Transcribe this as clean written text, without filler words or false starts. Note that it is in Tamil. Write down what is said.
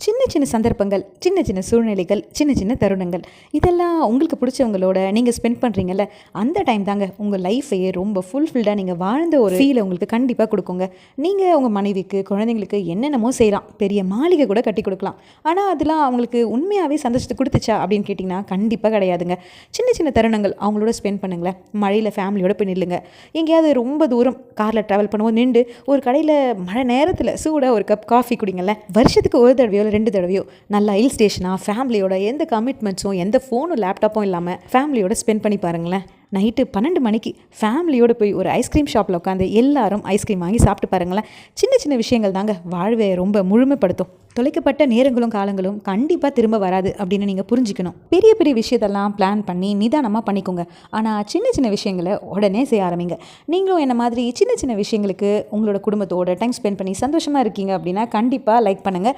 சின்ன சின்ன சந்தர்ப்பங்கள், சின்ன சின்ன சூழ்நிலைகள், சின்ன சின்ன தருணங்கள், இதெல்லாம் உங்களுக்கு பிடிச்சவங்களோட நீங்கள் ஸ்பெண்ட் பண்ணுறீங்கல்ல, அந்த டைம் தாங்க உங்கள் லைஃபையே ரொம்ப ஃபுல்ஃபில்டாக நீங்கள் வாழ்ந்த ஒரு ஃபீலை உங்களுக்கு கண்டிப்பாக கொடுக்குங்க. நீங்கள் உங்கள் மனைவிக்கு, குழந்தைங்களுக்கு என்னென்னமோ செய்யலாம், பெரிய மாளிகை கூட கட்டி கொடுக்கலாம். ஆனால் அதெல்லாம் அவங்களுக்கு உண்மையாகவே சந்தோஷத்தை கொடுத்துச்சா அப்படின்னு கேட்டிங்கன்னா கண்டிப்பாக கிடையாதுங்க. சின்ன சின்ன தருணங்கள் அவங்களோட ஸ்பெண்ட் பண்ணுங்களேன். மழையில் ஃபேமிலியோட போய் நில்லுங்க. எங்கேயாவது ரொம்ப தூரம் காரில் ட்ராவல் பண்ணும்போது நின்று ஒரு கடையில் மழை நேரத்தில் சூடாக ஒரு கப் காஃபி குடிங்களேன். வருஷத்துக்கு ஒரு தடவையோ 2 தடவையோ நல்லா ஹில் ஸ்டேஷனாக ஃபேமிலியோட எந்த கமிட்மெண்ட்ஸும் எந்த ஃபோனும் லேப்டாப்பும் இல்லாமல் ஃபேமிலியோட ஸ்பெண்ட் பண்ணி பாருங்களேன். நைட்டு 12 மணிக்கு ஃபேமிலியோடு போய் ஒரு ஐஸ்கிரீம் ஷாப்பில் உட்காந்து எல்லாரும் ஐஸ்கிரீம் வாங்கி சாப்பிட்டு பாருங்களேன். சின்ன சின்ன விஷயங்கள் தாங்க வாழ்வை ரொம்ப முழுமைப்படுத்தும். தொலைக்கப்பட்ட நேரங்களும் காலங்களும் கண்டிப்பாக திரும்ப வராது அப்படின்னு நீங்கள் புரிஞ்சுக்கணும். பெரிய பெரிய விஷயத்தெல்லாம் பிளான் பண்ணி நிதானமாக பண்ணிக்கோங்க. ஆனால் சின்ன சின்ன விஷயங்களை உடனே செய்ய ஆரம்பிங்க. நீங்களும் என்ன மாதிரி சின்ன சின்ன விஷயங்களுக்கு உங்களோட குடும்பத்தோட டைம் ஸ்பெண்ட் பண்ணி சந்தோஷமாக இருக்கீங்க அப்படின்னா கண்டிப்பாக லைக் பண்ணுங்கள்.